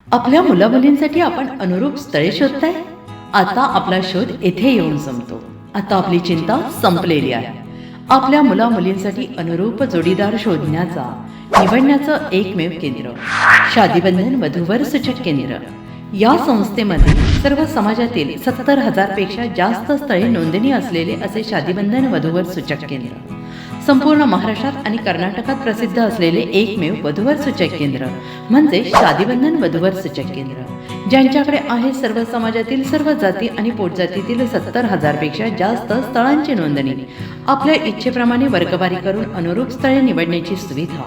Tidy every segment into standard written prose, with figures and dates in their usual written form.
आपल्या मुलामुलींसाठी आपण अनुरूप स्थळे शोधताय? आता आपला शोध येथे येऊन संपतो. आता आपली चिंता संपलेली आहे. आपल्या मुलामुलींसाठी अनुरूप जोडीदार शोधण्याचा निवडण्याचं एकमेव केंद्र शादीबंधन वधूवर सूचक केंद्र. या संस्थेमध्ये सर्व समाजातील 70,000 पेक्षा जास्त स्थळे नोंदणी असलेले असे शादीबंधन वधूवर सूचक केंद्र. संपूर्ण महाराष्ट्रात आणि कर्नाटकात प्रसिद्ध असलेले एकमेव वधूवर सूचक केंद्र म्हणजे शादीबंधन वधूवर सूचक केंद्र, ज्यांच्याकडे आहे सर्व समाजातील सर्व जाती आणि पोटजातीतील 70,000 पेक्षा जास्त स्थळांची नोंदणी. आपल्या इच्छेप्रमाणे वर्गवारी करून अनुरूप स्थळे निवडण्याची सुविधा.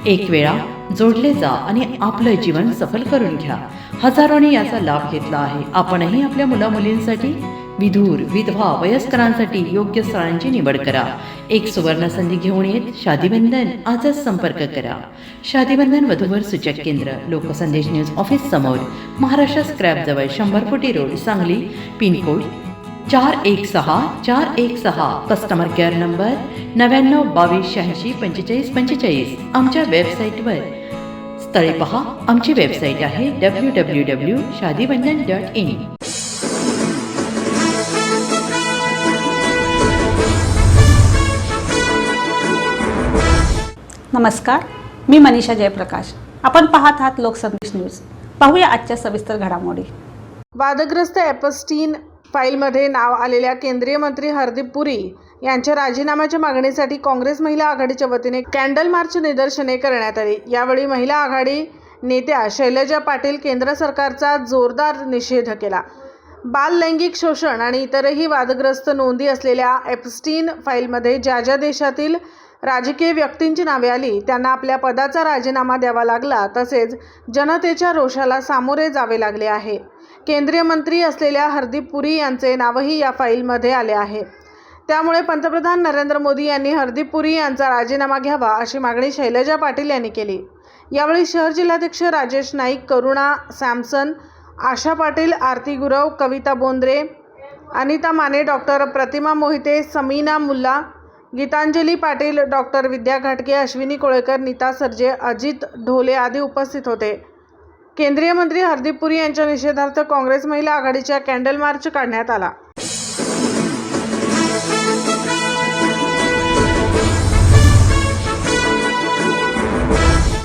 एक वेळा जोडले जा आणि आपलं जीवन सफल करून घ्या. हजारोंनी याचा लाभ घेतला आहे. आपणही आपल्या मुलामुलींसाठी, विधूर, विधवा, वयस्करांसाठी योग्य स्थळांची निवड करा. एक सुवर्ण संधी घेऊन येत शादीबंधन. आजच संपर्क करा. शादीबंधन वधूवर सूचक केंद्र, लोकसंदेश न्यूज ऑफिस समोर, महाराष्ट्र स्क्रॅप जवळ, 100 फुटी road, Sangli. Pincode 416 customer care number 9922864545. आमच्या वेबसाईटवर स्थळे पहा. आमची वेबसाईट आहे www.shadibandhan.in. नमस्कार, मी मनीषा जयप्रकाश. आपण पाहत आहात लोकसंदेश न्यूज. पाहूया आजच्या सविस्तर घडामोडी. वादग्रस्त एपस्टीन फाईलमध्ये नाव आलेल्या केंद्रीय मंत्री हरदीप पुरी यांच्या राजीनाम्याच्या मागणीसाठी काँग्रेस महिला आघाडीच्या वतीने कॅन्डल मार्च निदर्शने करण्यात आली. यावेळी महिला आघाडी नेत्या शैलजा पाटील केंद्र सरकारचा जोरदार निषेध केला. बाल लैंगिक शोषण आणि इतरही वादग्रस्त नोंदी असलेल्या एपस्टीन फाईलमध्ये ज्या ज्या देशातील राजकीय व्यक्तींची नावे आली त्यांना आपल्या पदाचा राजीनामा द्यावा लागला, तसेच जनतेच्या रोषाला सामोरे जावे लागले आहे. केंद्रीय मंत्री असलेल्या हरदीप पुरी यांचे नावही या फाईलमध्ये आले आहे. त्यामुळे पंतप्रधान नरेंद्र मोदी यांनी हरदीप पुरी यांचा राजीनामा घ्यावा अशी मागणी शैलजा पाटील यांनी केली. यावेळी शहर जिल्हाध्यक्ष राजेश नाईक, करुणा सॅमसन, आशा पाटील, आरती गुरव, कविता बोंद्रे, अनिता माने, डॉक्टर प्रतिमा मोहिते, समीना मुल्ला, गीतांजली पाटील, डॉक्टर विद्या घाटगे, अश्विनी कोळेकर, नीता सर्जे, अजित ढोले आदी उपस्थित होते. केंद्रीय मंत्री हरदीप पुरी यांच्या निषेधार्थ काँग्रेस महिला आघाडीच्या कॅन्डल मार्च काढण्यात आला.